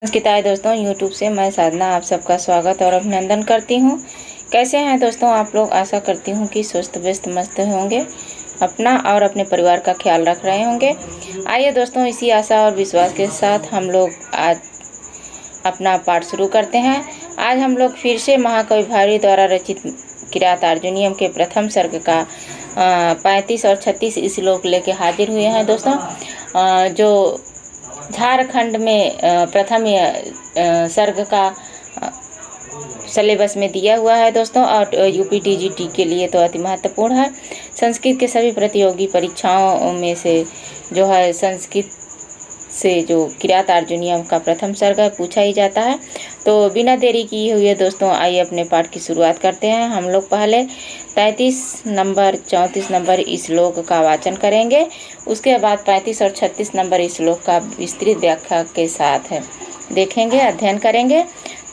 नमस्कार दोस्तों, यूट्यूब से मैं साधना आप सबका स्वागत और अभिनंदन करती हूँ। कैसे हैं दोस्तों आप लोग? आशा करती हूँ कि स्वस्थ व्यस्त मस्त होंगे, अपना और अपने परिवार का ख्याल रख रहे होंगे। आइए दोस्तों, इसी आशा और विश्वास के साथ हम लोग आज अपना पाठ शुरू करते हैं। आज हम लोग फिर से महाकवि भारवी द्वारा रचित किरात अर्जुनीयम के प्रथम सर्ग का 35 और 36 श्लोक लेके हाजिर हुए हैं दोस्तों। जो झारखंड में प्रथम सर्ग का सिलेबस में दिया हुआ है दोस्तों, और यूपी टीजीटी के लिए तो अति महत्वपूर्ण है। संस्कृत के सभी प्रतियोगी परीक्षाओं में से जो है संस्कृत से जो किरात अर्जुनीयम का प्रथम सर्ग है पूछा ही जाता है। तो बिना देरी किए हुए दोस्तों आइए अपने पाठ की शुरुआत करते हैं। हम लोग पहले 33 नंबर 34 नंबर श्लोक का वाचन करेंगे, उसके बाद 35 और 36 नंबर श्लोक का विस्तृत व्याख्या के साथ देखेंगे, अध्ययन करेंगे।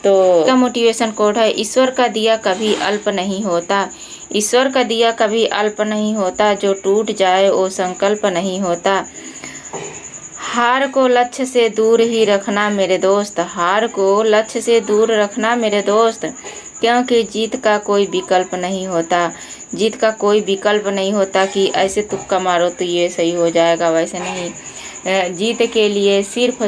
तो का मोटिवेशन कोड है, ईश्वर का दिया कभी अल्प नहीं होता, ईश्वर का दिया कभी अल्प नहीं होता, जो टूट जाए वो संकल्प नहीं होता। हार को लक्ष्य से दूर ही रखना मेरे दोस्त, हार को लक्ष्य से दूर रखना मेरे दोस्त, क्योंकि जीत का कोई विकल्प नहीं होता, जीत का कोई विकल्प नहीं होता कि ऐसे तुक्का मारो तो ये सही हो जाएगा, वैसे नहीं। जीत के लिए सिर्फ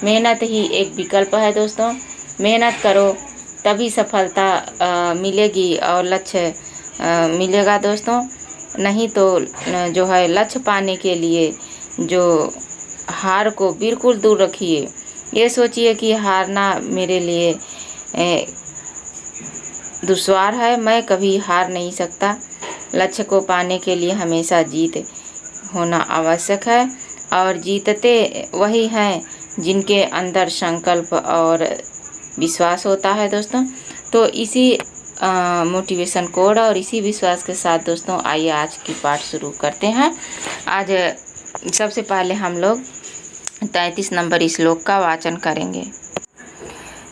मेहनत ही एक विकल्प है दोस्तों। मेहनत करो तभी सफलता मिलेगी और लक्ष्य मिलेगा दोस्तों। नहीं तो जो है लक्ष्य पाने के लिए जो हार को बिल्कुल दूर रखिए। ये सोचिए कि हारना मेरे लिए दुश्वार है, मैं कभी हार नहीं सकता। लक्ष्य को पाने के लिए हमेशा जीत होना आवश्यक है, और जीतते वही हैं जिनके अंदर संकल्प और विश्वास होता है दोस्तों। तो इसी मोटिवेशन कोड और इसी विश्वास के साथ दोस्तों आइए आज की पाठ शुरू करते हैं। आज सबसे पहले हम लोग 33 नंबर श्लोक का वाचन करेंगे।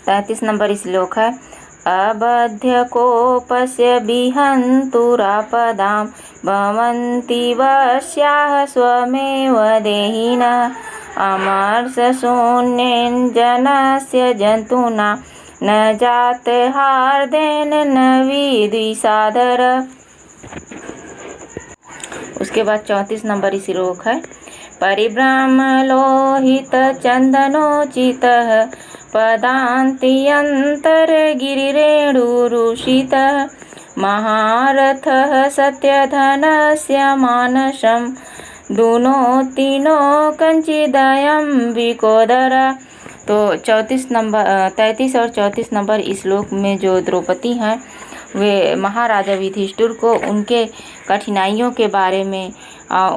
33 नंबर श्लोक है, अबध्य कोपस्य विहन्तुरापदां भवन्ति वश्याः स्वमेव देहिनः, अमर्षशून्येन जनस्य जन्तुना न जात हार्देन न विद्विषादर। उसके बाद 34 नंबर श्लोक है, परिभ्रमलोहित चंदनोचितः पदान्त्यन्तर्गिरिरेणुरुषितः, महारथः सत्यधनस्य मानसं दुनोतिनो कंचिदयं विकोदर। तो 33 और 34 नंबर श्लोक में जो द्रौपदी हैं वे महाराजा युधिष्ठिर को उनके कठिनाइयों के बारे में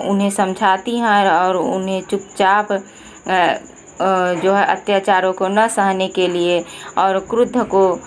उन्हें समझाती हैं और उन्हें चुपचाप जो है अत्याचारों को न सहने के लिए और क्रोध को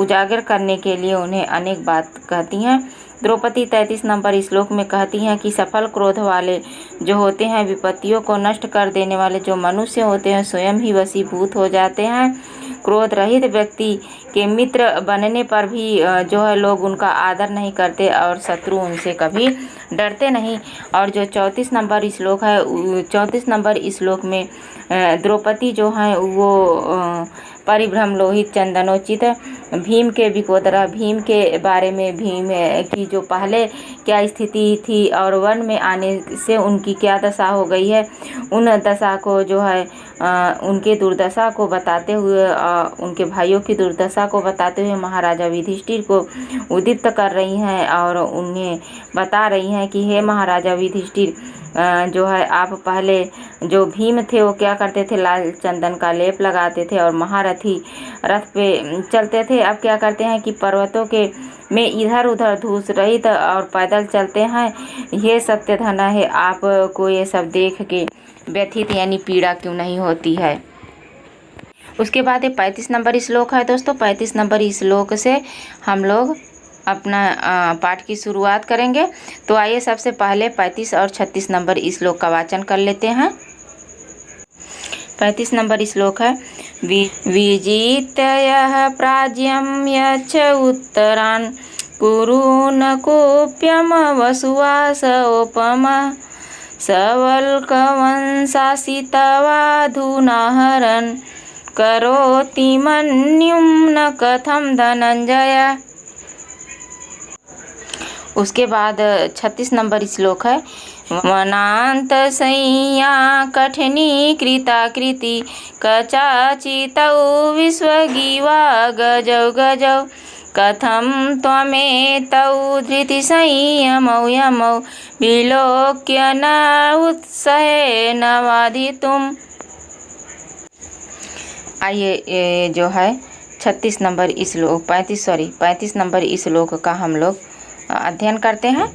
उजागर करने के लिए उन्हें अनेक बात कहती हैं। द्रौपदी 33 नंबर श्लोक में कहती हैं कि सफल क्रोध वाले जो होते हैं, विपत्तियों को नष्ट कर देने वाले जो मनुष्य होते हैं, स्वयं ही वशीभूत हो जाते हैं। क्रोध रहित व्यक्ति के मित्र बनने पर भी जो है लोग उनका आदर नहीं करते और शत्रु उनसे कभी डरते नहीं। और जो 34 नंबर श्लोक है, 34 नंबर श्लोक में द्रौपदी जो है वो परिभ्रम लोहित चंदनोचित भीम के विकोदरा, भीम के बारे में, भीम की जो पहले क्या स्थिति थी और वन में आने से उनकी क्या दशा हो गई है, उन दशा को जो है उनके दुर्दशा को बताते हुए, उनके भाइयों की दुर्दशा को बताते हुए महाराजा युधिष्ठिर को उद्दीप्त कर रही हैं और उन्हें बता रही हैं कि हे महाराजा युधिष्ठिर, जो है आप पहले जो भीम थे वो क्या करते थे, लाल चंदन का लेप लगाते थे और महारथी रथ पे चलते थे। अब क्या करते हैं कि पर्वतों के में इधर उधर धूस रहित और पैदल चलते हैं। ये सत्य धन है, आपको ये सब देख के व्यथित यानी पीड़ा क्यों नहीं होती है। उसके बाद 35 नंबर श्लोक है दोस्तों। 35 नंबर श्लोक से हम लोग अपना पाठ की शुरुआत करेंगे। तो आइए सबसे पहले 35 और 36 नंबर श्लोक का वाचन कर लेते हैं। 35 नंबर श्लोक है, विजित्य प्राज्यं यच्छ उत्तरान् कुरु न कोप्यम वसुवासोपम सवल्कवंशासि तवाधुना हरन् करोति मन्युं न कथम धनंजय। उसके बाद 36 नंबर श्लोक है। वनांत संया कठिनी कृताकृति कचाचितौ विश्वगीवा गजौ गजौ कथम त्वमेतौ धृति संयमौ यमौ विलोक्य न उत्सहे न वादितुम्। आइए ये जो है 36 नंबर श्लोक 35 नंबर श्लोक का हम लोग अध्ययन करते हैं।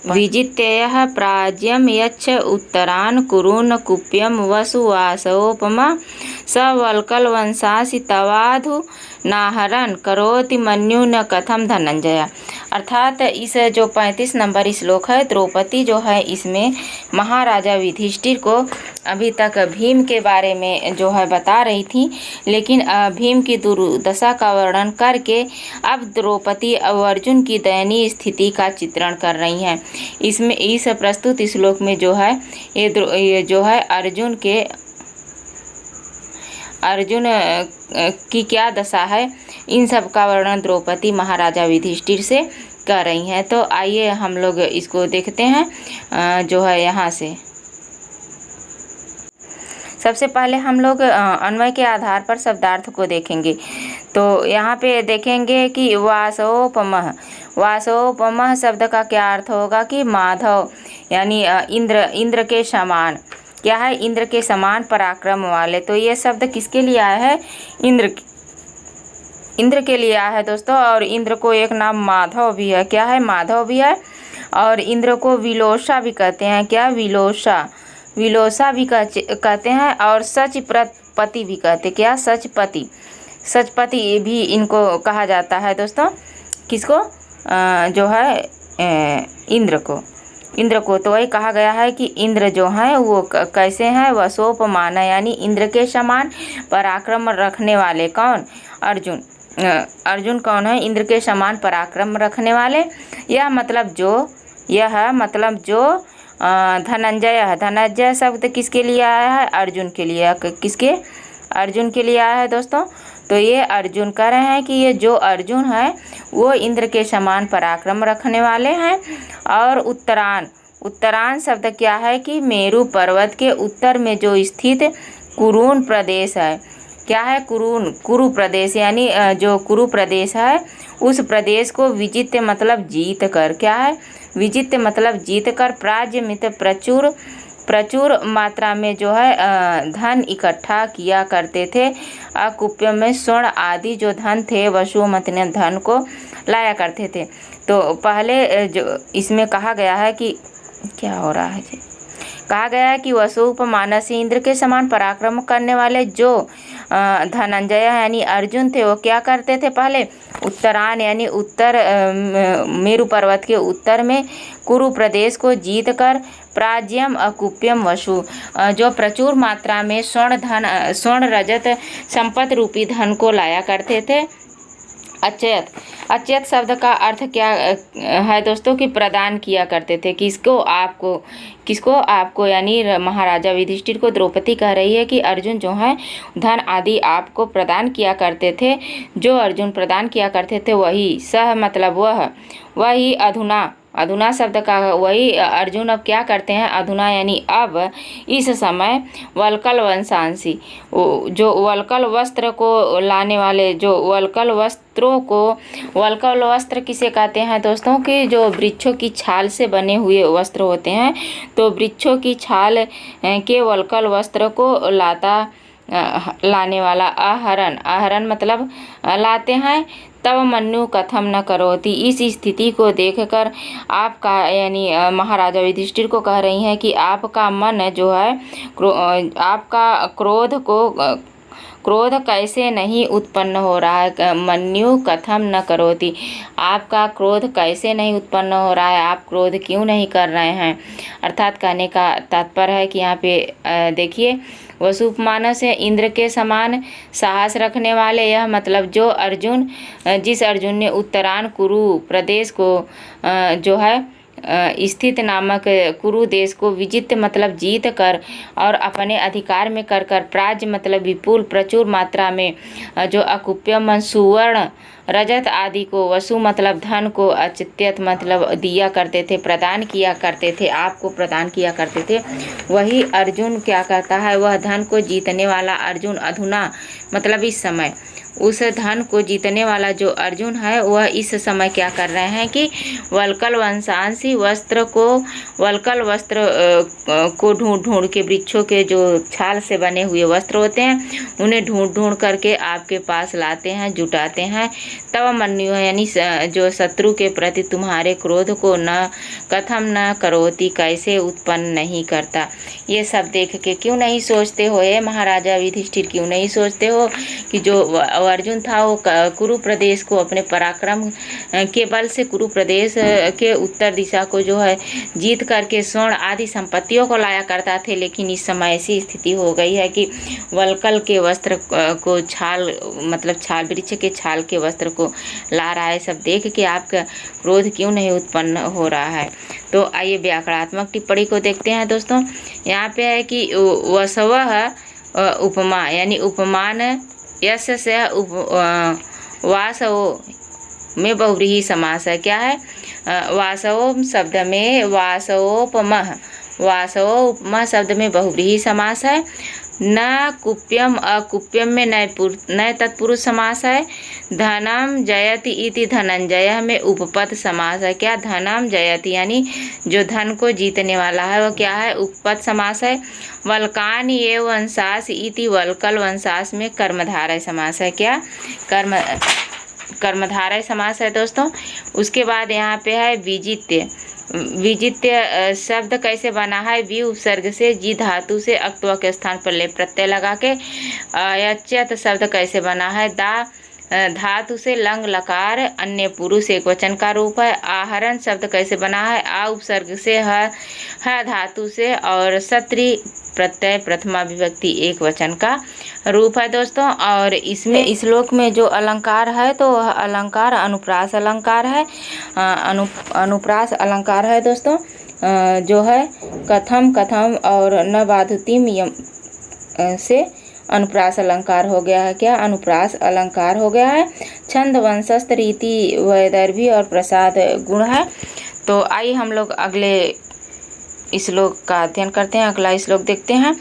विजित्ययः प्राज्यं यच्छ उत्तरान् कुरून् कुप्यं वसुवासोपमा सवल्कलवंशासि तवाधु नाहरन् करोति मन्यु न कथम धनंजय। अर्थात इस जो 35 नंबर श्लोक है, द्रौपदी जो है इसमें महाराजा युधिष्ठिर को अभी तक भीम के बारे में जो है बता रही थी, लेकिन भीम की दुर्दशा का वर्णन करके अब द्रौपदी और अर्जुन की दयनीय स्थिति का चित्रण कर रही हैं। इसमें इस प्रस्तुत श्लोक में जो है ये जो है अर्जुन की क्या दशा है, इन सब का वर्णन द्रौपदी महाराजा युधिष्ठिर से कर रही हैं। तो आइए हम लोग इसको देखते हैं। जो है यहाँ से सबसे पहले हम लोग अन्वय के आधार पर शब्दार्थ को देखेंगे। तो यहाँ पे देखेंगे कि वासोपमः शब्द का क्या अर्थ होगा कि माधव यानी इंद्र के समान। क्या है? इंद्र के समान पराक्रम वाले। तो ये शब्द किसके लिए आया है? इंद्र के लिए आया है दोस्तों। और इंद्र को एक नाम माधव भी है। क्या है? माधव भी है। और इंद्र को विलोषा भी कहते हैं। क्या? विलोषा भी कहते हैं। और सचपति भी कहते। क्या? सचपति भी इनको कहा जाता है दोस्तों। किसको? जो है इंद्र को। तो वही कहा गया है कि इंद्र जो हैं वो कैसे हैं? वसोपमान यानी इंद्र के समान पराक्रम रखने वाले। कौन? अर्जुन कौन है? इंद्र के समान पराक्रम रखने वाले। यह मतलब जो धनंजय शब्द किसके लिए आया है? अर्जुन के लिए। किसके? अर्जुन के लिए आया है दोस्तों। तो ये अर्जुन कह रहे हैं कि ये जो अर्जुन है वो इंद्र के समान पराक्रम रखने वाले हैं। और उत्तरान शब्द क्या है कि मेरु पर्वत के उत्तर में जो स्थित कुरुन प्रदेश है। क्या है? कुरु प्रदेश यानी जो कुरु प्रदेश है उस प्रदेश को विजित्य मतलब जीत कर। क्या है? विजित्य मतलब जीत कर प्राज्य मित प्रचुर मात्रा में जो है धन इकट्ठा किया करते थे। अकुप्य में स्वर्ण आदि जो धन थे वसुमती धन को लाया करते थे। तो पहले जो इसमें कहा गया है कि क्या हो रहा है जी, कहा गया है कि वसुपमानस इंद्र के समान पराक्रम करने वाले जो धनंजय यानी अर्जुन थे वो क्या करते थे? पहले उत्तरायण यानी उत्तर मेरु पर्वत के उत्तर में कुरु प्रदेश को जीत कर प्राज्यम अकुप्यम वसु जो प्रचुर मात्रा में स्वर्ण रजत संपत्ति रूपी धन को लाया करते थे। अचेत शब्द का अर्थ क्या है दोस्तों? कि प्रदान किया करते थे। किसको? आपको यानी महाराजा युधिष्ठिर को द्रौपदी कह रही है कि अर्जुन जो है धन आदि आपको प्रदान किया करते थे। जो अर्जुन प्रदान किया करते थे वही सह मतलब वही अधुना शब्द का वही अर्जुन अब क्या करते हैं? अधुना यानी अब इस समय वल्कल वंशांसी जो वल्कल वस्त्र को लाने वाले जो वल्कल वस्त्र किसे कहते हैं दोस्तों? कि जो वृक्षों की छाल से बने हुए वस्त्र होते हैं। तो वृक्षों की छाल के वल्कल वस्त्र को लाने वाला आहरण मतलब लाते हैं। तब मन्यु कथम न करोति इस स्थिति को देखकर आपका यानी महाराजा युधिष्ठिर को कह रही हैं कि आपका मन जो है आपका क्रोध कैसे नहीं उत्पन्न हो रहा है? मन्यु कथम न करोति आपका क्रोध कैसे नहीं उत्पन्न हो रहा है? आप क्रोध क्यों नहीं कर रहे हैं? अर्थात कहने का तात्पर्य है कि यहाँ पे देखिए वसुपमान से इंद्र के समान साहस रखने वाले। यह मतलब जिस अर्जुन ने उत्तरायण कुरु प्रदेश को जो है स्थित नामक कुरु देश को विजित मतलब जीत कर और अपने अधिकार में कर प्राज्य मतलब विपुल प्रचुर मात्रा में जो अकुप्यम सुवर्ण रजत आदि को, वसु मतलब धन को, अचित्यत मतलब दिया करते थे, प्रदान किया करते थे, आपको प्रदान किया करते थे। वही अर्जुन क्या करता है, वह धन को जीतने वाला अर्जुन अधुना मतलब इस समय, उस धन को जीतने वाला जो अर्जुन है वह इस समय क्या कर रहे हैं कि वल्कल वंशांसी वस्त्र को, वल्कल वस्त्र को ढूंढ के, वृक्षों के जो छाल से बने हुए वस्त्र होते हैं उन्हें ढूंढ करके आपके पास लाते हैं, जुटाते हैं। तब मन्यु यानी जो शत्रु के प्रति तुम्हारे क्रोध को न कथम न करोति कैसे उत्पन्न नहीं करता। ये सब देख के क्यों नहीं सोचते हो ये महाराजा युधिष्ठिर, क्यों नहीं सोचते हो कि जो अर्जुन था वो कुरु प्रदेश को अपने पराक्रम के बल से कुरु प्रदेश के उत्तर दिशा को जो है जीत करके स्वर्ण आदि संपत्तियों को लाया करता थे, लेकिन इस समय ऐसी स्थिति हो गई है कि वल्कल के वस्त्र को छाल मतलब छाल वृक्ष के छाल के वस्त्र को ला रहा है। सब देख के आपका क्रोध क्यों नहीं उत्पन्न हो रहा है। तो आइए व्याकरणात्मक टिप्पणी को देखते हैं दोस्तों। यहाँ पे है कि वसवः उपमा यानी उपमान यश से वासवो में बहुव्रीहि समास है। क्या है, वासवो शब्द में वासवोपमः, वासवोपमा शब्द में बहुव्रीहि समास है। न कुप्यम अकुप्यम में नए तत्पुरुष समास है। धनम जयति इति धनंजय में उपपद समास है। क्या, धनम जयति यानी जो धन को जीतने वाला है वो क्या है, उपपद समास है। वल्कानि एव वंशास इति वल्कल वंशास में कर्मधारय समास है। क्या, कर्मधारय समास है दोस्तों। उसके बाद यहाँ पे है विजित्य। विजित्य शब्द कैसे बना है, वि उपसर्ग से जी धातु से अक्त्वा के स्थान पर ले प्रत्यय लगा के। यच्यत शब्द कैसे बना है, दा धातु से लंग लकार अन्य पुरुष एक वचन का रूप है। आहरण शब्द कैसे बना है, आ उपसर्ग से ह धातु से और सत्री प्रत्यय प्रथमा विभक्ति एक वचन का रूप है दोस्तों। और इसमें इस श्लोक में जो अलंकार है तो वह अलंकार अनुप्रास अलंकार है। अनुप्रास अलंकार है दोस्तों, जो है कथम कथम और न बाधुतिम से अनुप्रास अलंकार हो गया है। क्या, अनुप्रास अलंकार हो गया है। छंद वंशस्थ रीति वैदर्भी और प्रसाद गुण है। तो आइए हम लोग अगले श्लोक का अध्ययन करते हैं। अगला श्लोक देखते हैं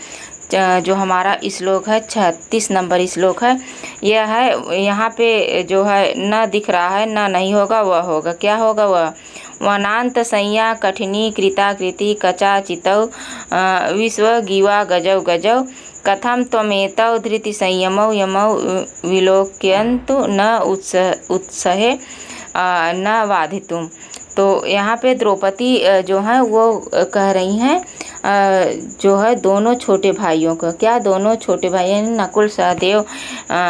जो हमारा श्लोक है 36 नंबर श्लोक है। यह है, यहाँ पे जो है न दिख रहा है, न नहीं होगा, वह होगा। क्या होगा, वह वनांत संज्ञा कठिनी कृताकृति कचा चितौ विश्व गिवा गजौ गजौ कथम त्वमेतौ धृति संयमौ यमौ विलोक्यन्तु न उत्सहे न बाधितुम। तो यहाँ पे द्रौपदी जो है वो कह रही हैं जो है दोनों छोटे भाइयों का। क्या, दोनों छोटे भाई यानी नकुल सहदेव,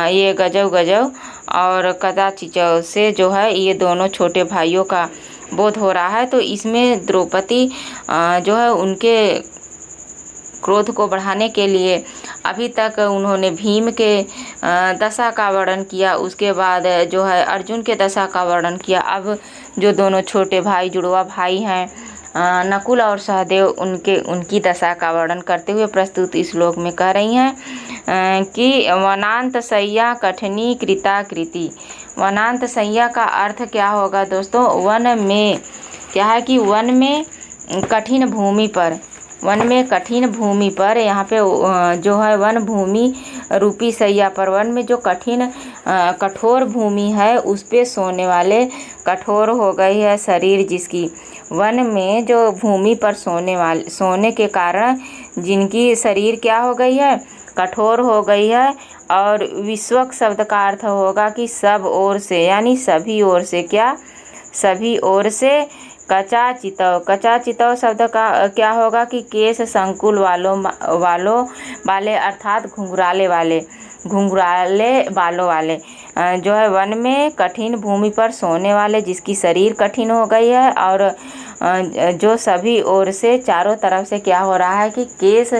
ये गजव गजव और कदाचिचौ से जो है ये दोनों छोटे भाइयों का बोध हो रहा है। तो इसमें द्रौपदी जो है उनके क्रोध को बढ़ाने के लिए अभी तक उन्होंने भीम के दशा का वर्णन किया, उसके बाद जो है अर्जुन के दशा का वर्णन किया। अब जो दोनों छोटे भाई जुड़वा भाई हैं नकुल और सहदेव, उनकी दशा का वर्णन करते हुए प्रस्तुत इस श्लोक में कह रही हैं कि वनांत सय्या कठिनी कृताकृति। वनांत सय्या का अर्थ क्या होगा दोस्तों, वन में क्या है कि वन में कठिन भूमि पर, वन में कठिन भूमि पर, यहाँ पे जो है वन भूमि रूपी सैया पर, वन में जो कठोर भूमि है उस पे सोने वाले, कठोर हो गई है शरीर जिसकी, वन में जो भूमि पर सोने के कारण जिनकी शरीर क्या हो गई है, कठोर हो गई है। और विश्वक शब्द का अर्थ होगा कि सब ओर से, यानी सभी ओर से। क्या, सभी ओर से। कचा चितव शब्द का क्या होगा कि केश संकुल वाले अर्थात घुंघराले बालों वाले जो है वन में कठिन भूमि पर सोने वाले जिसकी शरीर कठिन हो गई है और जो सभी ओर से चारों तरफ से क्या हो रहा है कि केश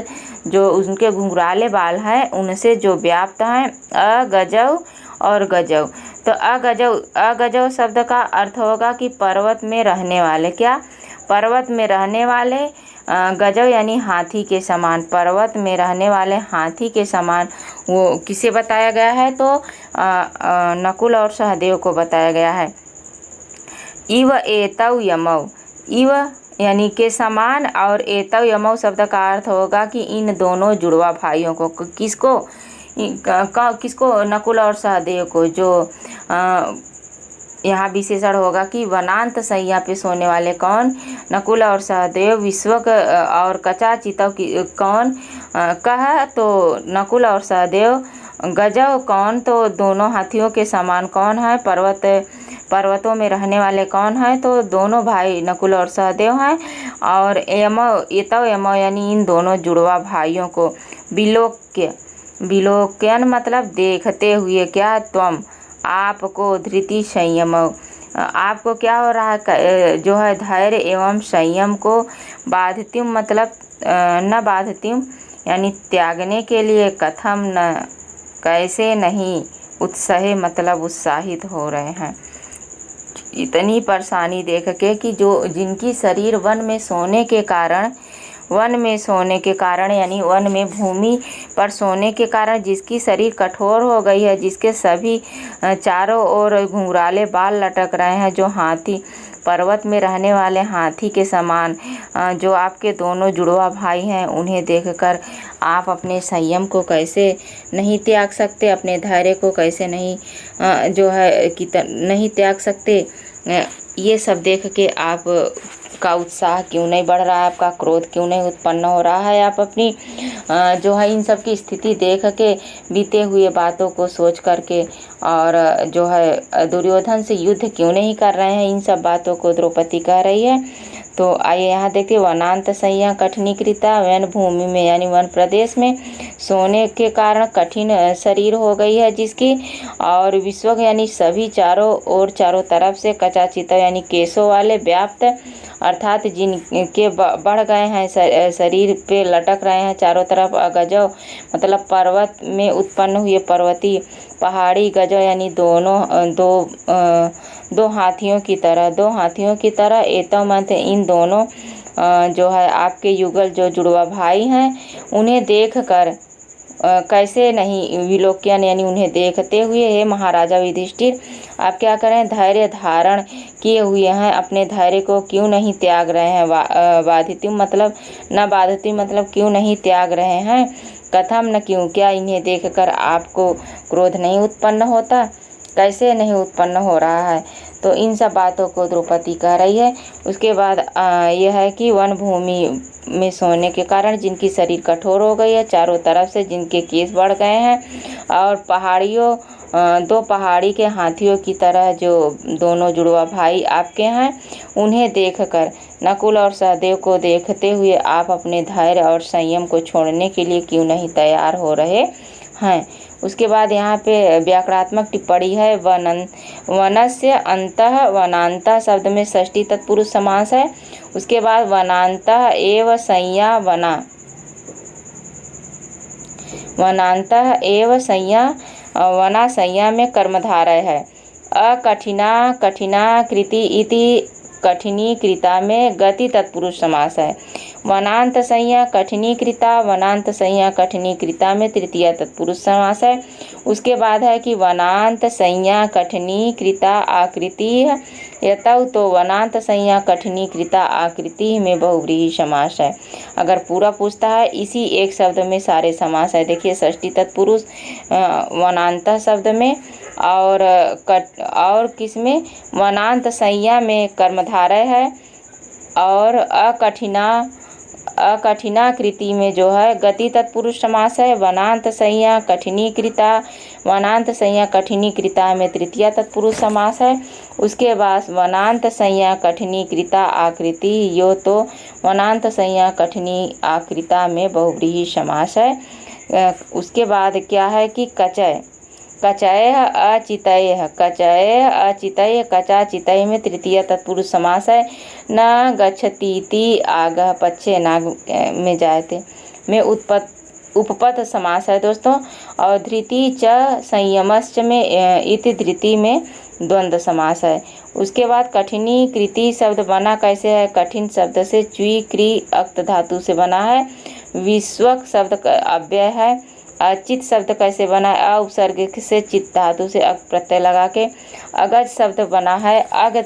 जो उनके घुंघराले बाल हैं उनसे जो व्याप्त हैं। अगजव और गजव, तो अगजव शब्द का अर्थ होगा कि पर्वत में रहने वाले। क्या, पर्वत में रहने वाले गजव यानी हाथी के समान, पर्वत में रहने वाले हाथी के समान वो किसे बताया गया है? तो नकुल और सहदेव को बताया गया है। इव एतौ यमौ, इव यानी के समान, और एतौ यमौ शब्द का अर्थ होगा कि इन दोनों जुड़वा भाइयों को। किसको? किसको? नकुल और सहदेव को। जो यहाँ विशेषण होगा कि वनांत सैया पे सोने वाले कौन? नकुल और सहदेव। विश्वक और कचा चितव की कौन? कह तो नकुल और सहदेव। गजव कौन? तो दोनों हाथियों के समान कौन है? पर्वतों में रहने वाले कौन है? तो दोनों भाई नकुल और सहदेव हैं। और एतौ यमौ यानी इन दोनों जुड़वा भाइयों को। विलोक्य, विलोकयन मतलब देखते हुए। क्या? त्वम आपको, धृति संयम आपको क्या हो रहा है? जो है धैर्य एवं संयम को। बाधित्युम मतलब न बाधित्युम यानी त्यागने के लिए। कथम न कैसे नहीं। उत्साहे मतलब उत्साहित हो रहे हैं। इतनी परेशानी देख के कि जो जिनकी शरीर वन में सोने के कारण यानी वन में भूमि पर सोने के कारण जिसकी शरीर कठोर हो गई है, जिसके सभी चारों ओर घुंघराले बाल लटक रहे हैं, जो हाथी, पर्वत में रहने वाले हाथी के समान जो आपके दोनों जुड़वा भाई हैं, उन्हें देखकर आप अपने संयम को कैसे नहीं त्याग सकते? अपने धैर्य को कैसे नहीं नहीं त्याग सकते? ये सब देख के आप का उत्साह क्यों नहीं बढ़ रहा है? आपका क्रोध क्यों नहीं उत्पन्न हो रहा है? आप अपनी जो है इन सब की स्थिति देख के, बीते हुए बातों को सोच करके, और जो है दुर्योधन से युद्ध क्यों नहीं कर रहे हैं? इन सब बातों को द्रौपदी कह रही है। तो आइए यहाँ देखिए। वनांत सैया कठिनीकृता, वन भूमि में यानी वन प्रदेश में सोने के कारण कठिन शरीर हो गई है जिसकी। और विश्व यानी सभी चारों ओर, चारों तरफ से कचाचित यानी केसों वाले, व्याप्त अर्थात जिनके बढ़ गए हैं, शरीर पे लटक रहे हैं चारों तरफ। गजव मतलब पर्वत में उत्पन्न हुए पर्वतीय, पहाड़ी। गजव यानी दो हाथियों की तरह। एतौ मत इन दोनों जो है आपके युगल जो जुड़वा भाई हैं, उन्हें देखकर कैसे नहीं। विलोक्यन यानी उन्हें देखते हुए, हे महाराजा युधिष्ठिर, आप क्या करें? धैर्य धारण किए हुए हैं, अपने धैर्य को क्यों नहीं त्याग रहे हैं? बाधित्युम मतलब न बाधित्युम मतलब क्यों नहीं त्याग रहे हैं? कथम न क्यों, क्या इन्हें देखकर आपको क्रोध नहीं उत्पन्न होता? कैसे नहीं उत्पन्न हो रहा है? तो इन सब बातों को द्रौपदी कह रही है। उसके बाद यह है कि वन भूमि में सोने के कारण जिनकी शरीर कठोर हो गई है, चारों तरफ से जिनके केस बढ़ गए हैं, और पहाड़ियों, दो पहाड़ी के हाथियों की तरह जो दोनों जुड़वा भाई आपके हैं, उन्हें देखकर, नकुल और सहदेव को देखते हुए आप अपने धैर्य और संयम को छोड़ने के लिए क्यों नहीं तैयार हो रहे हैं? उसके बाद यहाँ पे व्याकरणात्मक टिप्पणी है। वनस्य अंतः, वनांतः शब्द में षष्ठी तत्पुरुष समास है। उसके बाद वनांतः एव संज्ञा, वनांतः एव संज्ञा, वना संज्ञा में कर्मधारय है। कठिना कृति इति कठिनीकृता में गति तत्पुरुष समास है। वनांत संज्ञा कठिनीकृता, वनांत संज्ञा कठिनीकृता में तृतीया तत्पुरुष समास है। उसके बाद है कि वनांत संज्ञा कठिनीकृता आकृति यतौ, तो वनांत संज्ञा कठिनीकृता आकृति में बहुव्रीहि समास है। अगर पूरा पूछता है, इसी एक शब्द में सारे समास है। देखिए षष्ठी तत्पुरुष वनांत शब्द में, और किस में? वनांत संज्ञा में कर्मधारय है, और अकठिनाकृति में जो है गति तत्पुरुष समास है। वनांत संज्ञा कठिनीकृता, वनांत संज्ञा कठिनीकृता में तृतीया तत्पुरुष समास है। उसके बाद वनांत संज्ञा कठिनीकृता आकृति यो, तो वनांत संज्ञा कठिनी आकृता में बहुव्रीहि समास है। उसके बाद क्या है कि कचय अचितय, कचा चितय में तृतीय तत्पुरुष समास है। न गच्छतीति आगह, पच्छे नाग में जायते में उपपद समास है दोस्तों। और धृति च संयमश्च में इति धृति में द्वंद्व समास है। उसके बाद कठिनी कृति शब्द बना कैसे है? कठिन शब्द से च्वी क्री अक्त धातु से बना है। विश्वक शब्द अव्यय है। अचित शब्द कैसे बना है? अ उपसर्ग से चित धातु से अक प्रत्यय लगा के। अगज शब्द बना है। अग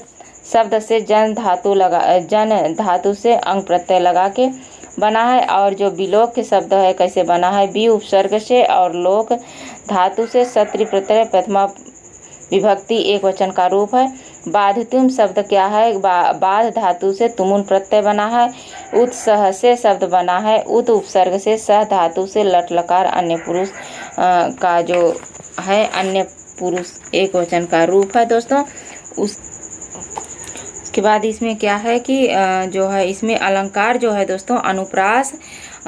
शब्द से जन धातु से अंग प्रत्यय लगा के बना है। और जो विलोक के शब्द है कैसे बना है? बी उपसर्ग से और लोक धातु से सत्रि प्रत्यय प्रथमा विभक्ति एक वचन का रूप है। बाधितुम शब्द क्या है? बाध धातु से तुमुन प्रत्यय बना है। उत्सह से शब्द बना है। उत उपसर्ग से सह धातु से लट लकार अन्य पुरुष का जो है अन्य पुरुष एक वचन का रूप है दोस्तों। उसके बाद इसमें क्या है कि जो है इसमें अलंकार जो है दोस्तों अनुप्रास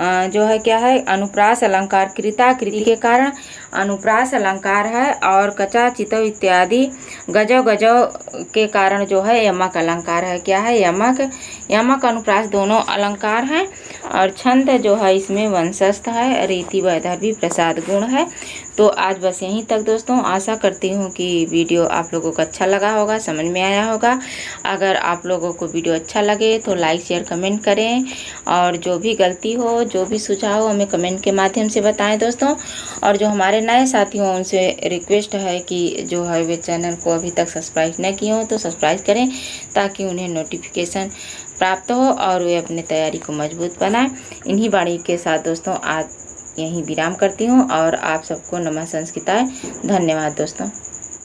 जो है क्या है? अनुप्रास अलंकार कृता कृति के कारण अनुप्रास अलंकार है। और कचा चितव इत्यादि गजव गजव के कारण जो है यमक अलंकार है। क्या है? यमक अनुप्रास दोनों अलंकार हैं। और छंद जो है इसमें वंशस्थ है। रीति वैदर्भी प्रसाद गुण है। तो आज बस यहीं तक दोस्तों। आशा करती हूँ कि वीडियो आप लोगों को अच्छा लगा होगा, समझ में आया होगा। अगर आप लोगों को वीडियो अच्छा लगे तो लाइक शेयर कमेंट करें। और जो भी गलती हो, जो भी सुझाव हो, हमें कमेंट के माध्यम से बताएं दोस्तों। और जो हमारे नए साथी हों उनसे रिक्वेस्ट है कि जो है वे चैनल को अभी तक सब्सक्राइब न किए हों तो सब्सक्राइब करें, ताकि उन्हें नोटिफिकेशन प्राप्त हो और वे अपनी तैयारी को मजबूत बनाएं। इन्हीं वाणी के साथ दोस्तों आज यहीं विराम करती हूँ और आप सबको नमः संस्कृताय। धन्यवाद दोस्तों।